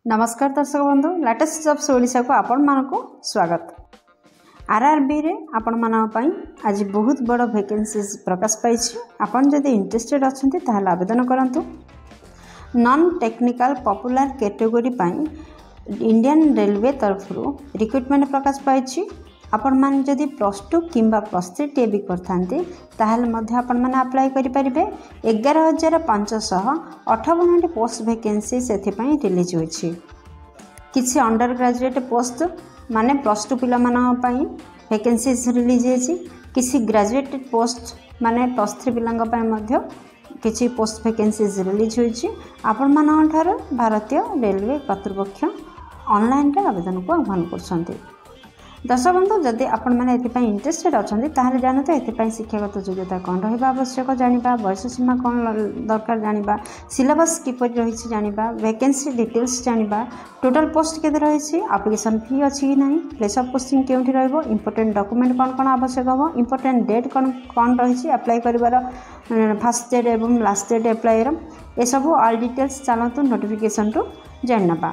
नमस्कार दर्शक बंधु लेटेस्ट जॉब्स ओडिशा को आपण मानक स्वागत। आरआरबी रे आपण मानक पई आज बहुत बड़ वैकेंसीज प्रकाश पाई। आपण जदि इंटरेस्टेड अछंती ताहाले आवेदन करंतु। नॉन टेक्निकल पॉपुलर कैटेगरी पई इंडियन रेलवे तरफ रिक्रुटमेंट प्रकाश पाई। आपण मान जदि +2 किंबा +3 भी करथांती ताहाले मध्ये आपण मान अप्लाई करि परिबे। 11,558 पोस्ट वैकेंसी सेथि पई रिलीज होछि। किछि अंडर ग्रेजुएट पोस्ट माने +2 पिला मान पई वैकेंसीज रिलीज होछि। किछि ग्रेजुएट पोस्ट माने +3 पिलांग पई मध्ये किछि पोस्ट वैकेंसीज रिलीज होछि। आपण मान ठार भारतीय रेलवे कर्तृपक्ष ऑनलाइन रे आवेदन को आह्वान करछन्ती। दर्शक बंधु जदि आपण मैंने एथि इंटरेस्टेड अच्छा ताहले जानते एथि शिक्षागत योग्यता कौन रहा आवश्यक जानिबा, वयस सीमा कौन दरकार जानिबा, सिलेबस किपर रही जानिबा, वैकेंसी डिटेल्स जानिबा, टोटल पोस्ट केते रही, एप्लिकेशन फी अच्छी कि नहीं, प्लेस ऑफ पोस्टिंग केउठी रहइबो, इंपोर्टेंट डॉक्यूमेंट कौन कौन आवश्यक हो, इंपोर्टेंट डेट कौन कौन रही अप्लाई करिवार फास्ट डेट एवं लास्ट डेट अप्लाई ए सब ऑल डिटेल्स चलतु नोटिफिकेशन टू जानबा।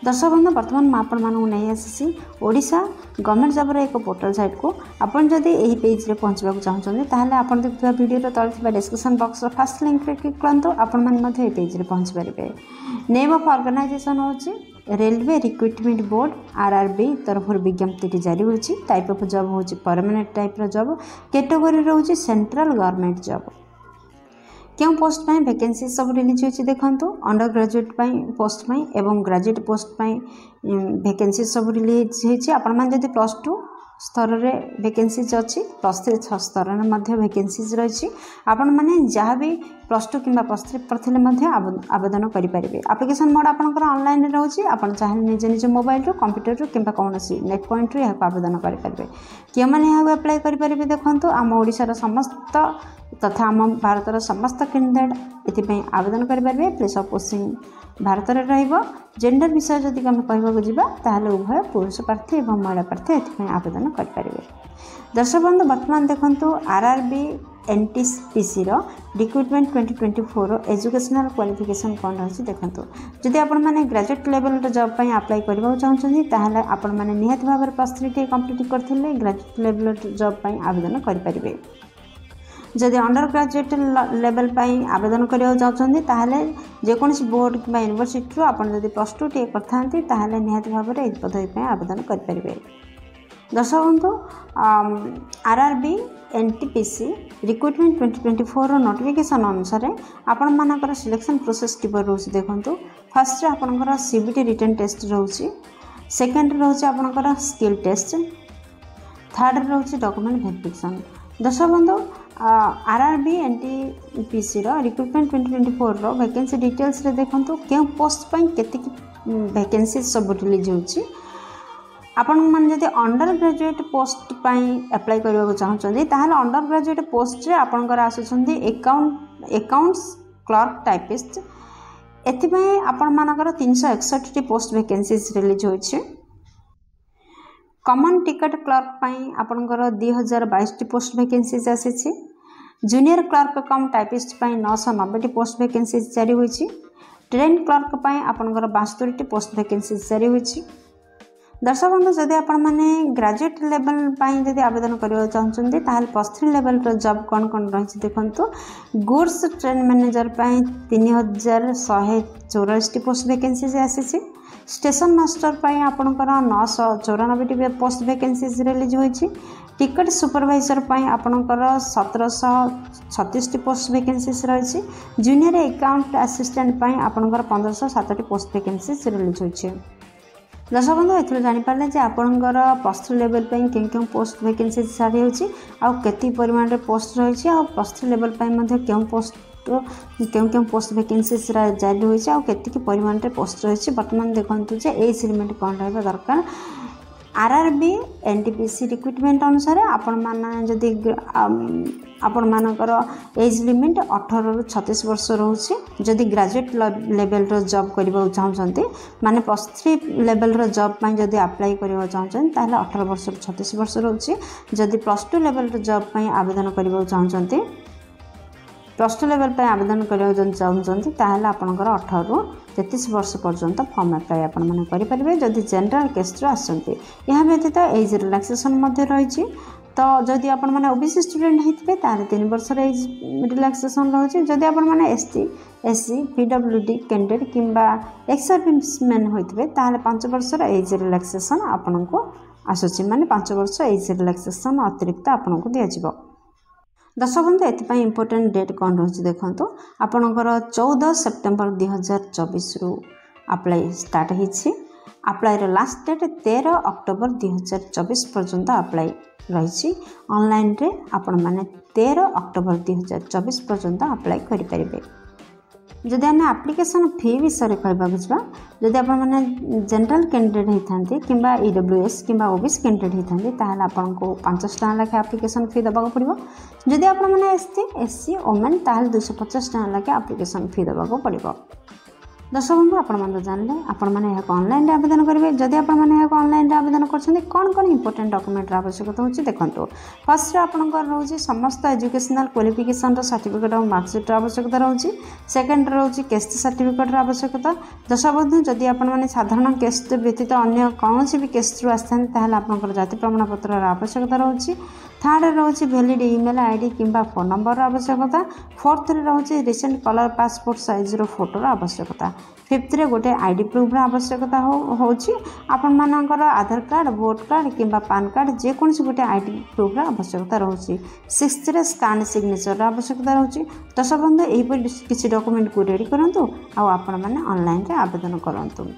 दर्शक बंधु बर्तमान मुझे आपको नहीं आसी ओडिशा गवर्नमेंट जॉब एक पोर्टल साइट को आपन जदि यही पेज रे पहुँचवा चाहते ताहले आपन देखुवा वीडियो तले डिस्क्रिप्शन बॉक्स फर्स्ट लिंक रे क्लिक करंतु आपन मान मध्ये पेज रे पहुँच पारे। नेम ऑफ ऑर्गेनाइजेशन होची रेलवे रिक्रुटमेंट बोर्ड आरआरबी तरफ विज्ञप्ति जारी होची। टाइप ऑफ जॉब होची परमानेंट टाइप रो जॉब, कैटेगरी रोची सेंट्रल गवर्नमेंट जॉब। क्यों पोस्ट पाई वैकेंसी सब रिलीज होची देखंतु। अंडर ग्रेजुएट पाई पोस्ट पाई एवं ग्रेजुएट पोस्ट पाई वैकेंसी सब रिलीज होची। आपण मान जदि +2 स्तर रे वैकेंसीज अच्छी, +3 स्तर रे मध्य वैकेंसीज रही। आपण माने जहाँ भी +2 किंबा +3 पढ़ते मध्य आवेदन करि परिबे। एप्लिकेशन मोड आपनकर ऑनलाइन रहउची। आपण चाहे निजे निजे मोबाइल रो कंप्यूटर रो किंबा कोनोसी नेट पॉइंट रो या आवेदन करि परिबे। के माने या अप्लाई करि परिबे देखंतु। आम ओडिसा रो समस्त तथा आम भारतर समस्त कैंडिडेट एथि आवेदन करें। प्लेस ऑफ पोस्टिंग भारत में रहिबो। जेंडर विषय जदि आम कहवाक जावा ताहले उभय पुरुष प्रार्थी और महिला प्रार्थी एथि आवेदन करें। दर्शक बंधु बर्तमान देखंतु आरआरबी एनटीपीसी रो रिक्रुटमेंट 2024 एजुकेशनल क्वालिफिकेशन कौन रही देखंतु। जदि आपण माने ग्रेजुएट लेवल जॉब पई अप्लाई करबा चाहछन्ती ताहले आपण माने निहात भाव +3 कंप्लीट करथिले ग्रेजुएट लेवल जॉब पई आवेदन करि परिबे। जदि अंडर ग्रेजुएट लेवल पाई आवेदन करिया चाहछन्ती ताहले जेकोनसी बोर्ड किंबा यूनिवर्सिटी रो आपण जदि +2 टे करथांती ताहले निहात भाव रे एत पदवी पाई आवेदन करि परिबे। दर्शक बंधु आरआरबी एनटीपीसी रिक्रुटमेंट 2024 रो नोटिफिकेशन अनुसार आपण मानकर सिलेक्शन प्रोसेस किपर रोज देखंतु। फर्स्ट रे आपनकर सीबीटी रिटन टेस्ट रोची, सेकंड रोची आपनकर स्किल टेस्ट, थर्ड रोची डॉक्यूमेंट वेरिफिकेशन। दर्शक बंधु आरआरबी एनटीपीसी रो रिक्रुटमेंट 2024 रो वैकेंसी डिटेल्स रे देखंतु। क्यों पोस्ट पई केते वैकेंसी सब रिलीज होची। आपण मान जदि अंडर ग्रेजुएट पोस्ट पई अप्लाई करबा चाहछन्ती ताहाले अंडर ग्रेजुएट पोस्ट रे आपनकर आसुछन्ती अकाउंट्स क्लर्क टाइपिस्ट। एथि पई आपण मानकर 361 टी पोस्ट वैकेंसीज रिलीज होची। कॉमन टिकट क्लर्क पई आपनकर 2022 टी पोस्ट वैकेंसीज आसीछि। जूनियर क्लर्क कम टाइपिस्ट पई 990 टी पोस्ट वैकेंसीज जारी होईछि। ट्रेन क्लर्क पई आपनकर 72 टी पोस्ट वैकेंसीज जारी होईछि। दर्शक बंधु जदि आपण माने ग्रेजुएट लेवल पई जदि आवेदन करबा चाहछन्ती ताहाले +3 लेवल रो जॉब कौन कौन रही देखंतु। गुड्स ट्रेन मैनेजर पई 3184 टी पोस्ट वैकेंसीज आसीछि। स्टेशन मास्टर पई आपनकर 994 टी पोस्ट वैकेंसीज रिलीज होईछि। टिकट सुपरवाइजर पई आपनकर 1736 टी पोस्ट वैकेंसीज रही। जूनियर अकाउंट असिस्टेंट पई आपनकर 1507 टी पोस्ट वैकेंसीज रिलीज होईछि। दर्शक बंधु एथि जानि पारले जे आपनकर +3 लेवल पई कें पोस्ट वैकेंसीज सारी होछि आ केति परिमाण रे पोस्ट रही आ +3 लेवल पई मध्ये कें पोस्ट वैकेंसीज जारी होईछि आ केति परिमाण रे पोस्ट रही। वर्तमान देखंतु जे एज लिमिट कौन रहबा दरकार। आरआरबी एनटीपीसी रिक्रुटमेंट अनुसार आपण मान जदि आपण मानकर एज लिमिट 18 रु 36 वर्ष रोची। जदि ग्रेजुएट लेवल रो जॉब करबा चाहछन्ती माने +3 लेवल रो जॉब पई जदि अप्लाई करबा चाहछन्ती ताहले 18 वर्ष रु 36 वर्ष रोची। जदि +2 लेवल रो जॉब पई आवेदन करबा चाहछन्ती +2 लेवल पे आवेदन करने चाहते ताहले आपणकर 18 रु 33 वर्ष पर्यंत फॉर्म अप्लाई आपण माने करि परिबे जदि जनरल कास्ट रो आसंती। यहा व्यतीत एज रिलैक्सेशन मध्ये रहिछि। तो जदि आपण माने ओबीसी स्टूडेंट हेतिबे तार 3 वर्ष एज रिलैक्सेशन रहछि। जदि आपण माने एसटी एससी पीडब्ल्यूडी कैंडिडेट किंबा एक्स सर्विसमैन होइतबे तार 5 वर्ष एज रिलैक्सेशन आपण को आसुछि। माने 5 वर्ष एज रिलैक्सेशन अतिरिक्त आपण को दिया जिवो। दर्शक बंधु एथपाई इंपोर्टेंट डेट कौन रही देखो आपणकर 14 सेप्टेम्बर 2024 रु अप्लाई स्टार्ट होती। अप्लाई लास्ट डेट 13 अक्टोबर 2024 पर्यंत अप्लाई रही। ऑनलाइन रे आपण माने 13 अक्टोबर 2024 पर्यंत अप्लाई करें। जदि आम एप्लिकेशन फी विषय कहवा जदि आप जनरल कैंडिडेट होता कि ईडब्ल्यूएस कि ओबीसी कैंडिडेट होता ताल आपन को 500 टका लाखे एप्लिकेशन फी देवाक पड़ो। जदि आप एसटी एससी ओमेन ताल 250 टका लाखे एप्लिकेशन फी देवाक पड़ो। दर्शक बंधु आपण जानले आपण मैंने ऑनलाइन आवेदन करेंगे। जदि आप ऑनलाइन आवेदन कर कौन कौन इंपोर्टेंट डॉक्यूमेंट आवश्यकता होची देखंतु। फर्स्ट आपनकर रोची समस्त एजुकेशनल क्वालिफिकेशन सर्टिफिकेट और मार्कशीट आवश्यकता रोची। सेकंड रोची केस्ट सर्टिफिकेट आवश्यकता। दर्शक बंधु जदि आपण माने साधारण केस्ट व्यतीत अन्य कौन भी केस्ट रु आस्थान ताहले आपनकर जाति प्रमाण पत्र आवश्यकता रोची। थर्ड रोची वैलिड ईमेल आईडी किंबा फोन नंबर आवश्यकता। फोर्थ रे रोची रिसेंट कलर पासपोर्ट साइज रो फोटो आवश्यकता। फिफ्थ रे गोटे आईडी प्रूफ आवश्यकता होची। आपण मानकर आधार कार्ड वोट कार्ड किंबा पान कार्ड जे कोनसी गोटे आईडी प्रूफ आवश्यकता रोची। सिक्स्थ रे स्कैन सिग्नेचर आवश्यकता रोची। दर्शक बंधु एही किछि डॉक्यूमेंट को रेडी करंतु आ आपण माने ऑनलाइन रे आवेदन करंतु।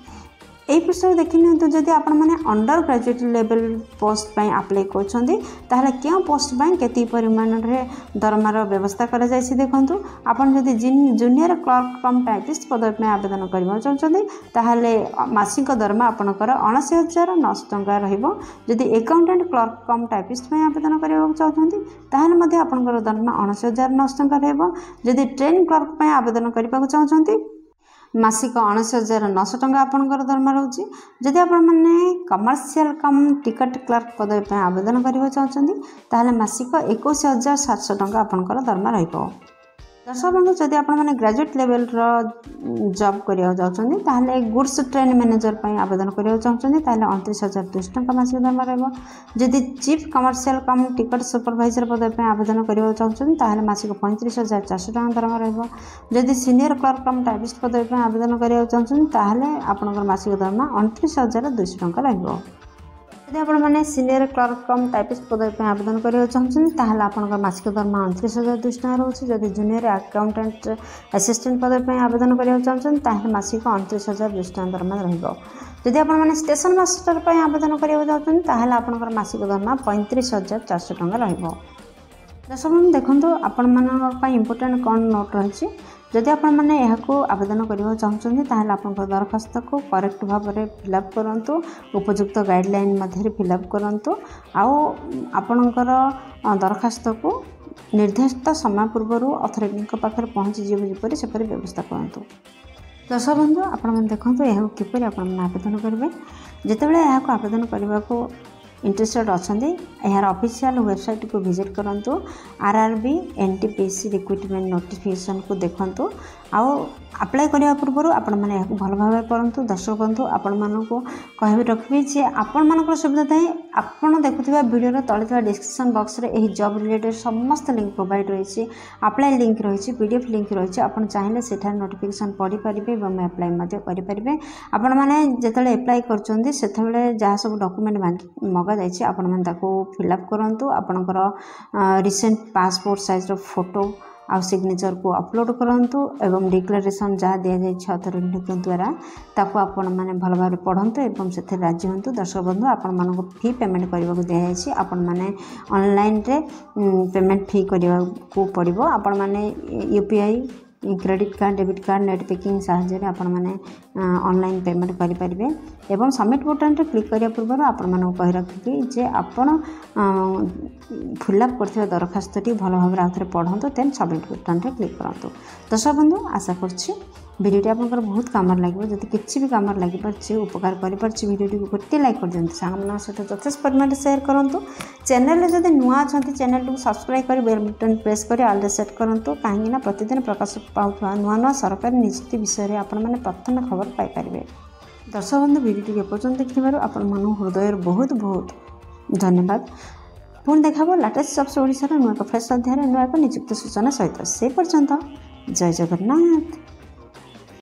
यही विषय देखि नियंतु जदि आपण माने अंडर ग्रेजुएट लेवल पोस्ट पई अप्लाई करछन्ती ताहले क्यों पोस्ट पई केति परिमाण रे दरमार व्यवस्था करा जायछि देखंतु। आपण जदि जूनियर क्लर्क कम टाइपिस्ट पद पई आवेदन करबा चाहछन्ती ताहले मासिक दरमा आपनकर 79,900 टका रहइबो। जदि अकाउंटेंट क्लर्क कम टाइपिस्ट पई आवेदन करबा चाहछन्ती ताहले मध्ये आपनकर दरमा 79,900 टका रहइबो। जदि ट्रेन क्लर्क पई आवेदन करबा चाहछन्ती मासिक 79,900 टका आपनकर दरमा रोची। जदि आपण माने कमर्शियल कम टिकट क्लर्क पद पे आवेदन करबा चाहछन्ती ताहले मासिक 21,700 टका आपनकर दरमा रहइबो। दर्शक बंधु जदि आपण माने ग्रेजुएट लेवल रो जॉब करिया जाउछन्ती ताहले गुड्स ट्रेन मैनेजर पई आवेदन करिया चाहछन्ती ताहले 29,200 टका मासिक दरमा रहइबो। जदि चीफ कमर्शियल कम टिकट सुपरवाइजर पद पे आवेदन करिया चाहछन्ती ताहले मासिक 35,400 टका दरमा रहइबो। जदि सीनियर क्लर्क कम टाइपिस्ट पद पे आवेदन करिया चाहछन्ती ताहले आपनकर मासिक दरमा 29,200 टका रहइबो। जदि आपण माने सीनियर क्लर्क कम टाइपिस्ट पद पे आवेदन करिया चाहछन्ती ताहले आपनकर मासिक दरमा 29,200 टका रहउछि। जदि जूनियर अकाउंटेंट असिस्टेंट पद पे आवेदन करिया चाहछन्ती ताहले मासिक 29,200 टका दरमा रहइबो। जदि आपण माने स्टेशन मास्टर पे आवेदन करिया चाहछन्ती ताहले आपनकर मासिक दरमा 35,400 टका रहइबो। दर्शक बंधु देखंतु आपण मानक पई इंपोर्टेंट कोन नोट रहिछि। जदि आपण माने एहाको आवेदन करियो चाहछन्ती ताहले आपनकर दरखास्त को करेक्ट भाव में फिलअप करंतु। उपयुक्त गाइडलाइन मध्ये फिलअप करंतु। आउ आपनकर दरखास्त को निर्धारित समय पूर्व अथॉरिटी पाखे पहुँची जीपरी सेपरी व्यवस्था करंतु। दर्शक बंधु आपण माने देखंतु एहाको किपरि आपण माने आवेदन करिवे। जेतेबेले एहाको आवेदन करबाको इंटरेस्टेड अच्छे यार ऑफिशियल वेबसाइट को विजिट करंतु। आरआरबी एनटीपीसी रिक्रूटमेंट नोटिफिकेशन को देखंतु। आउ अप्लाई करने पूर्व आपण मैंने भल भाव पढ़ु। दर्शक बंधु आपण मानक कह रखी जे आपण मानक सुविधा थाई आपण देखुवा वीडियो तले डिस्क्रिप्शन बॉक्स रे एही जॉब रिलेटेड समस्त लिंक प्रोवाइड रही। अप्लाई लिंक रही पीडीएफ लिंक रही। आपण चाहिए सेठार नोटिफिकेशन पढ़ी पारे और अप्लाई करेंगे। आपण मैंने जिते अप्लाई कर जहाँ सब डॉक्यूमेंट मगा जाइए आपण मैंने फिलअप करूँ। आपणकर रिसेंट पासपोर्ट साइज फोटो आ सिग्नेचर को अपलोड करंतु एवं डिक्लेरेशन जहाँ दि जाए अथॉरिटी द्वारा ताको आपण माने भल भाव पढ़ंतु एवं से राजी हंतु। दर्शक बंधु आपण मानक फी पेमेंट करने को दि जाए। आपण माने ऑनलाइन रे पेमेंट फी करने को पड़ो। आपण माने UPI credit card debit card net packing साहाय्य आपण माने ऑनलाइन पेमेंट करें। एवं सबमिट बटन रे क्लिक करिया पूर्व आपण मानक कहि रखिबी जे आपण फिलअप करथिबा दरखास्तटी भल भाव आउथरे पढ़ंतु देन सबमिट बटन रे क्लिक करंतु। दर्शक बंधु आशा करछि भिडियोटी आपंकर बहुत कम लगे जब किसी भी कम लगे उपकार कर भिडियोटी को गोटे लाइक कर दिखाँ सांग सहित यथेष परिमाण सेयार करूँ चैनल जब नुआ अच्छा चैनल को सब्सक्राइब कर बेल बटन प्रेस कर आल सेट करूँ कहीं प्रतिदिन प्रकाश पाऊा नुआ नुआ सरकारी नियुक्ति विषय में आपण मैंने प्रथम खबर पाइपर। दर्शक बंधु भिडियोटी एपर्यंत देखिबार आपण मन हृदय बहुत बहुत धन्यवाद। पुणी देखा लाटेस्ट जब्स ओडिशा नुआ एक फ्रेश अध्याय नुआ एक नियुक्ति सूचना सहित से पर्यंत जय जगन्नाथ।